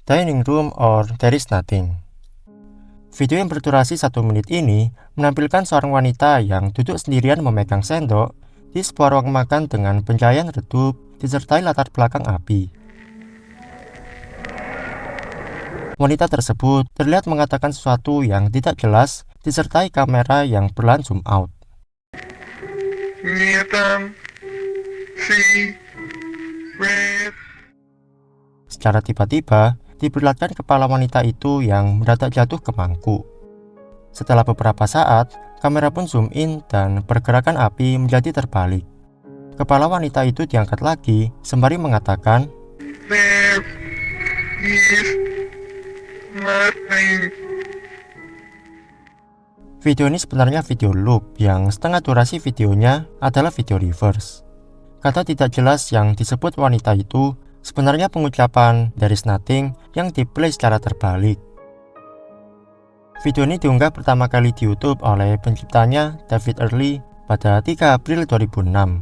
Dining Room or There is Nothing. Video yang berdurasi 1 menit ini menampilkan seorang wanita yang duduk sendirian memegang sendok di sebuah ruang makan dengan pencahayaan redup disertai latar belakang api. Wanita tersebut terlihat mengatakan sesuatu yang tidak jelas disertai kamera yang perlahan zoom out. Secara tiba-tiba, diperlihatkan kepala wanita itu yang mendadak jatuh ke mangkuk. Setelah beberapa saat, kamera pun zoom in dan pergerakan api menjadi terbalik. Kepala wanita itu diangkat lagi sembari mengatakan, "There is nothing." Video ini sebenarnya video loop yang setengah durasi videonya adalah video reverse. Kata tidak jelas yang disebut wanita itu sebenarnya pengucapan "there is nothing" yang diplay secara terbalik. Video ini diunggah pertama kali di YouTube oleh penciptanya David Early pada 3 April 2006.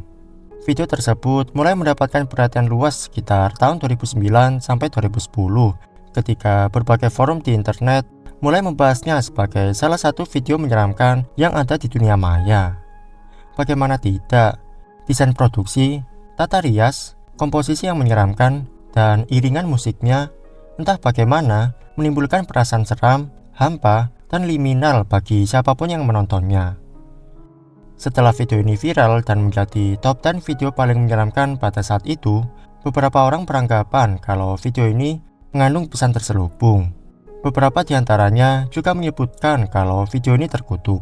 Video tersebut mulai mendapatkan perhatian luas sekitar tahun 2009 sampai 2010 ketika berbagai forum di internet mulai membahasnya sebagai salah satu video menyeramkan yang ada di dunia maya. Bagaimana tidak, desain produksi, tata rias, komposisi yang menyeramkan, dan iringan musiknya entah bagaimana menimbulkan perasaan seram, hampa, dan liminal bagi siapapun yang menontonnya. Setelah video ini viral dan menjadi top 10 video paling menyeramkan pada saat itu, beberapa orang beranggapan kalau video ini mengandung pesan terselubung. Beberapa di antaranya juga menyebutkan kalau video ini terkutuk.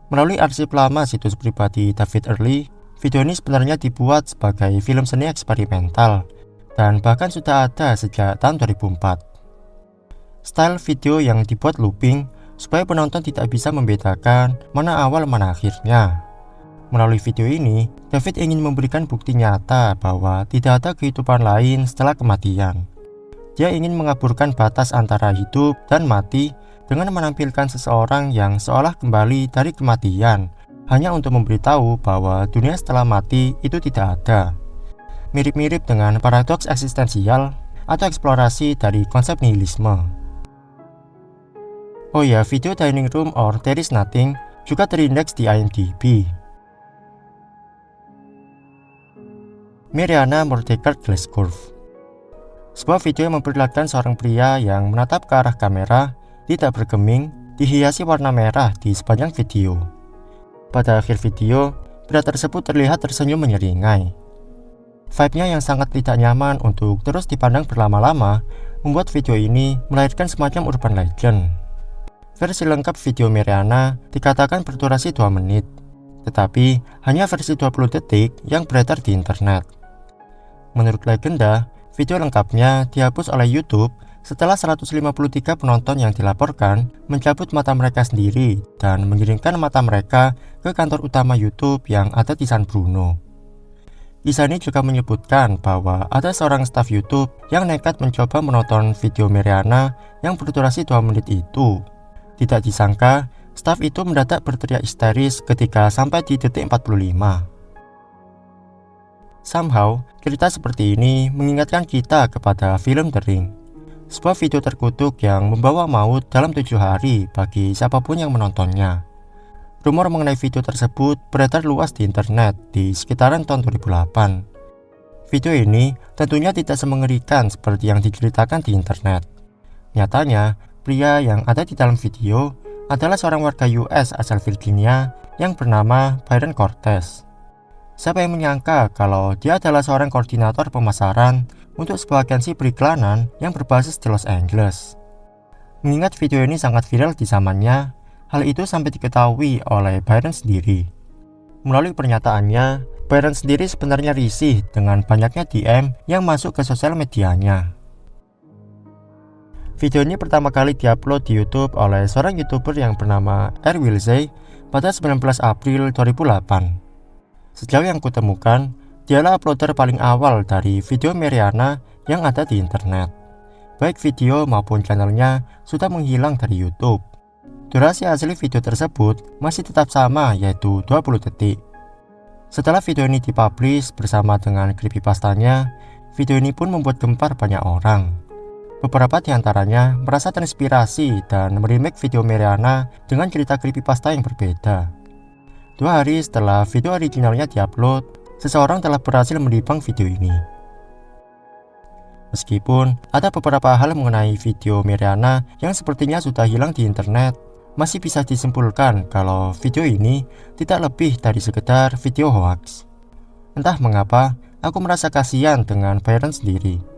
Melalui arsip lama situs pribadi David Early, video ini sebenarnya dibuat sebagai film seni eksperimental dan bahkan sudah ada sejak tahun 2004. Style video yang dibuat looping supaya penonton tidak bisa membedakan mana awal mana akhirnya. Melalui video ini, David ingin memberikan bukti nyata bahwa tidak ada kehidupan lain setelah kematian. Dia ingin mengaburkan batas antara hidup dan mati dengan menampilkan seseorang yang seolah kembali dari kematian hanya untuk memberitahu bahwa dunia setelah mati itu tidak ada. Mirip-mirip dengan paradoks eksistensial atau eksplorasi dari konsep nihilisme. Oh ya, video Dining Room or There is Nothing juga terindeks di IMDb. Mariana Mordecai Glasscourt. Sebuah video yang memperlihatkan seorang pria yang menatap ke arah kamera, tidak bergeming, dihiasi warna merah di sepanjang video. Pada akhir video, pria tersebut terlihat tersenyum menyeringai. Vibe-nya yang sangat tidak nyaman untuk terus dipandang berlama-lama membuat video ini melahirkan semacam urban legend. Versi lengkap video Mariana dikatakan berdurasi 2 menit, tetapi hanya versi 20 detik yang beredar di internet. Menurut legenda, video lengkapnya dihapus oleh YouTube setelah 153 penonton yang dilaporkan mencabut mata mereka sendiri dan mengirimkan mata mereka ke kantor utama YouTube yang ada di San Bruno. Kisah ini juga menyebutkan bahwa ada seorang staf YouTube yang nekat mencoba menonton video Mariana yang berdurasi 2 menit itu. Tidak disangka, staf itu mendadak berteriak histeris ketika sampai di detik 45. Somehow, cerita seperti ini mengingatkan kita kepada film The Ring, sebuah video terkutuk yang membawa maut dalam 7 hari bagi siapapun yang menontonnya. Rumor mengenai video tersebut beredar luas di internet di sekitaran tahun 2008. Video ini tentunya tidak semengerikan seperti yang diceritakan di internet. Nyatanya, pria yang ada di dalam video adalah seorang warga US asal Virginia yang bernama Byron Cortez. Siapa yang menyangka kalau dia adalah seorang koordinator pemasaran untuk sebuah agensi periklanan yang berbasis di Los Angeles. Mengingat video ini sangat viral di zamannya, hal itu sampai diketahui oleh Byron sendiri. Melalui pernyataannya, Byron sendiri sebenarnya risih dengan banyaknya DM yang masuk ke sosial medianya. Video ini pertama kali diupload di YouTube oleh seorang YouTuber yang bernama R. Wilsey pada 19 April 2008. Sejauh yang kutemukan, dialah uploader paling awal dari video Mariana yang ada di internet. Baik video maupun channelnya sudah menghilang dari YouTube. Durasi asli video tersebut masih tetap sama, yaitu 20 detik. Setelah video ini dipublish bersama dengan creepypastanya, video ini pun membuat gempar banyak orang. Beberapa di antaranya merasa terinspirasi dan meremake video Mariana dengan cerita creepypasta yang berbeda. 2 hari setelah video originalnya diupload, seseorang telah berhasil mendebunk video ini. Meskipun ada beberapa hal mengenai video Mariana yang sepertinya sudah hilang di internet, masih bisa disimpulkan kalau video ini tidak lebih dari sekedar video hoax. Entah mengapa, aku merasa kasihan dengan Byron sendiri.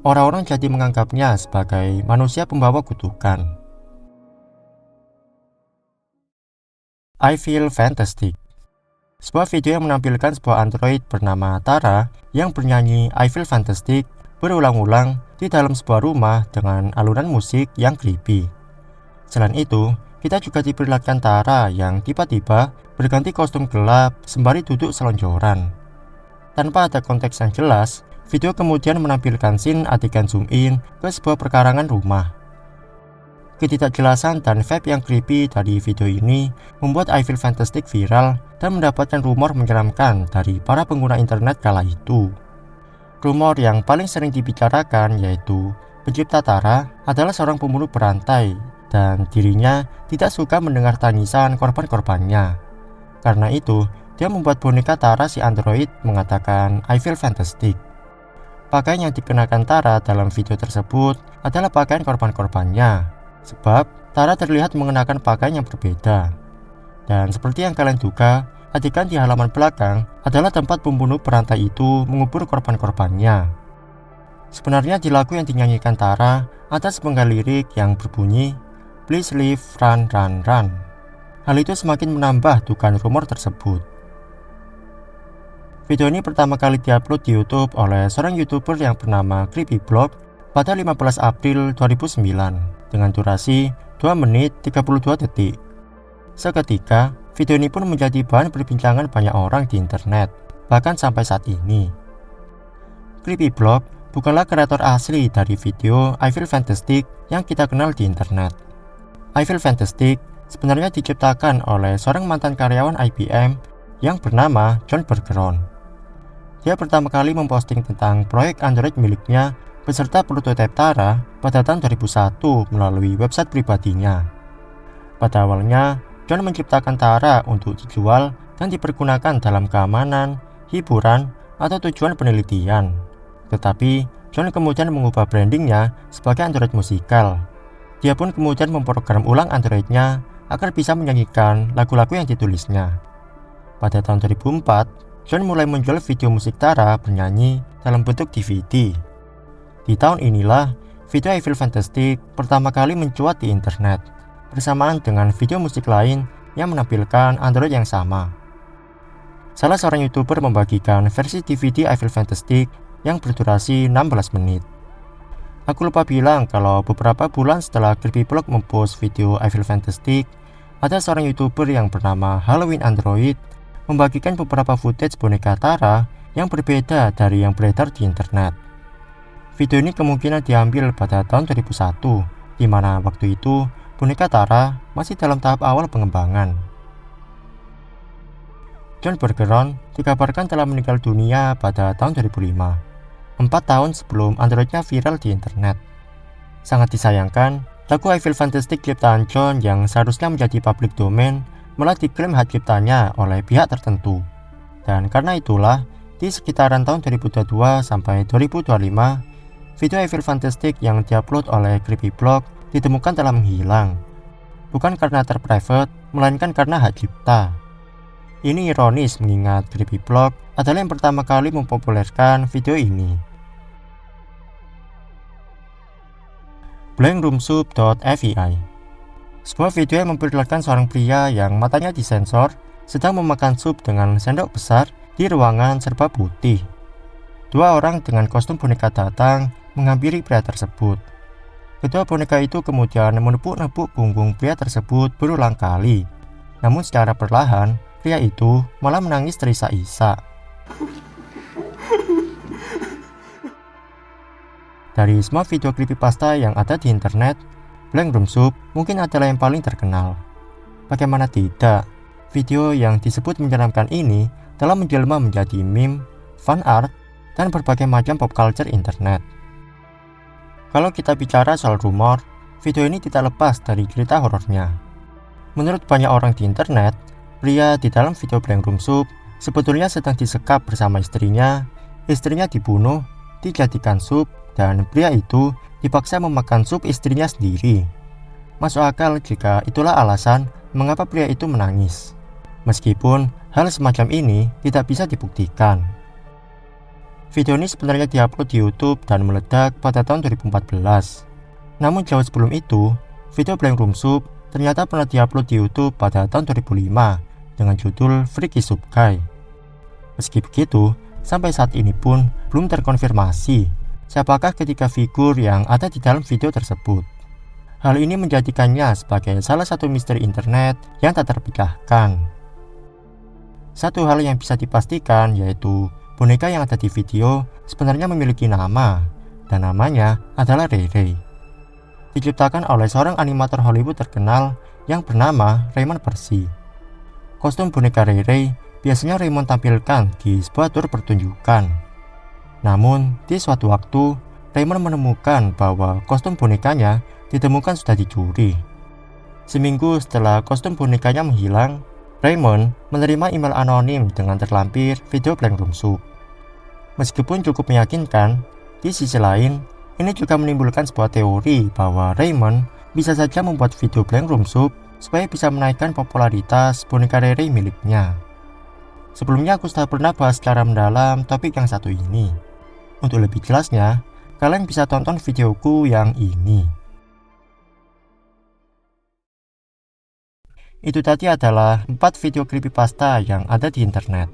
Orang-orang jadi menganggapnya sebagai manusia pembawa kutukan. I Feel Fantastic. Sebuah video yang menampilkan sebuah android bernama Tara yang bernyanyi I Feel Fantastic berulang-ulang di dalam sebuah rumah dengan alunan musik yang creepy. Selain itu, kita juga diperlihatkan Tara yang tiba-tiba berganti kostum gelap sembari duduk selonjoran. Tanpa ada konteks yang jelas, video kemudian menampilkan scene adegan zoom in ke sebuah perkarangan rumah. Ketidakjelasan dan vibe yang creepy dari video ini membuat I Feel Fantastic viral dan mendapatkan rumor menyeramkan dari para pengguna internet kala itu. Rumor yang paling sering dibicarakan yaitu pencipta Tara adalah seorang pembunuh berantai dan dirinya tidak suka mendengar tangisan korban-korbannya. Karena itu, dia membuat boneka Tara si android mengatakan I Feel Fantastic. Pakaian yang dikenakan Tara dalam video tersebut adalah pakaian korban-korbannya, sebab Tara terlihat mengenakan pakaian yang berbeda. Dan seperti yang kalian duga, adegan di halaman belakang adalah tempat pembunuh berantai itu mengubur korban-korbannya. Sebenarnya di lagu yang dinyanyikan Tara ada sepenggal lirik yang berbunyi Please leave, run, run, run. Hal itu semakin menambah dugaan rumor tersebut. Video ini pertama kali diupload di YouTube oleh seorang YouTuber yang bernama CreepyBlog pada 15 April 2009 dengan durasi 2 menit 32 detik. Seketika, video ini pun menjadi bahan perbincangan banyak orang di internet, bahkan sampai saat ini. CreepyBlog bukanlah kreator asli dari video I Feel Fantastic yang kita kenal di internet. I Feel Fantastic sebenarnya diciptakan oleh seorang mantan karyawan IBM yang bernama John Bergeron. Dia pertama kali memposting tentang proyek Android miliknya beserta prototipe Tara pada tahun 2001 melalui website pribadinya. Pada awalnya, John menciptakan Tara untuk dijual dan dipergunakan dalam keamanan, hiburan, atau tujuan penelitian. Tetapi, John kemudian mengubah brandingnya sebagai Android musikal. Dia pun kemudian memprogram ulang Androidnya agar bisa menyanyikan lagu-lagu yang ditulisnya. Pada tahun 2004, John mulai menjual video musik Tara bernyanyi dalam bentuk DVD. Di tahun inilah, video I Feel Fantastic pertama kali mencuat di internet, bersamaan dengan video musik lain yang menampilkan Android yang sama. Salah seorang YouTuber membagikan versi DVD I Feel Fantastic yang berdurasi 16 menit. Aku lupa bilang kalau beberapa bulan setelah CreepyBlog mempost video I Feel Fantastic, ada seorang YouTuber yang bernama Halloween Android membagikan beberapa footage boneka Tara yang berbeda dari yang beredar di internet. Video ini kemungkinan diambil pada tahun 2001, di mana waktu itu boneka Tara masih dalam tahap awal pengembangan. John Bergeron dikabarkan telah meninggal dunia pada tahun 2005, 4 tahun sebelum Androidnya viral di internet. Sangat disayangkan, lagu I Feel Fantastic ciptaan John yang seharusnya menjadi public domain malah diklaim hak ciptanya oleh pihak tertentu. Dan karena itulah, di sekitaran tahun 2022 sampai 2025, video I Feel Fantastic yang diupload oleh CreepyBlog ditemukan telah menghilang. Bukan karena terprivate, melainkan karena hak cipta. Ini ironis mengingat CreepyBlog adalah yang pertama kali mempopulerkan video ini. blankroomsoup.fyi. Sebuah video yang memperlihatkan seorang pria yang matanya disensor sedang memakan sup dengan sendok besar di ruangan serba putih. 2 orang dengan kostum boneka datang menghampiri pria tersebut. Kedua boneka itu kemudian menepuk-nepuk punggung pria tersebut berulang kali. Namun secara perlahan, pria itu malah menangis terisak-isak. Dari semua video creepypasta yang ada di internet, Blank Room Soup mungkin adalah yang paling terkenal. Bagaimana tidak, video yang disebut menyeramkan ini telah menjelma menjadi meme, fan art, dan berbagai macam pop culture internet. Kalau kita bicara soal rumor, video ini tidak lepas dari cerita horornya. Menurut banyak orang di internet, pria di dalam video Blank Room Soup sebetulnya sedang disekap bersama istrinya dibunuh, dijadikan sup, dan pria itu dipaksa memakan sup istrinya sendiri. Masuk akal jika itulah alasan mengapa pria itu menangis. Meskipun hal semacam ini tidak bisa dibuktikan. Video ini sebenarnya diupload di YouTube dan meledak pada tahun 2014. Namun jauh sebelum itu, video Blank Room Soup ternyata pernah diupload di YouTube pada tahun 2005 dengan judul Freaky Soup Guy. Meski begitu, sampai saat ini pun belum terkonfirmasi siapakah ketiga figur yang ada di dalam video tersebut. Hal ini menjadikannya sebagai salah satu misteri internet yang tak terpecahkan. Satu hal yang bisa dipastikan yaitu boneka yang ada di video sebenarnya memiliki nama, dan namanya adalah Ray Ray. Diciptakan oleh seorang animator Hollywood terkenal yang bernama Raymond Percy. Kostum boneka Ray Ray biasanya Raymond tampilkan di sebuah tur pertunjukan. Namun, di suatu waktu, Raymond menemukan bahwa kostum bonekanya ditemukan sudah dicuri. Seminggu setelah kostum bonekanya menghilang, Raymond menerima email anonim dengan terlampir video Blank Room Soup. Meskipun cukup meyakinkan, di sisi lain, ini juga menimbulkan sebuah teori bahwa Raymond bisa saja membuat video Blank Room Soup supaya bisa menaikkan popularitas boneka Ray Ray miliknya. Sebelumnya aku sudah pernah bahas secara mendalam topik yang satu ini. Untuk lebih jelasnya, kalian bisa tonton videoku yang ini. Itu tadi adalah 4 video creepypasta yang ada di internet.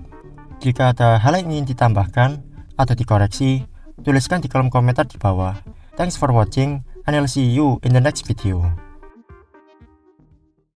Jika ada hal yang ingin ditambahkan atau dikoreksi, tuliskan di kolom komentar di bawah. Thanks for watching and I'll see you in the next video.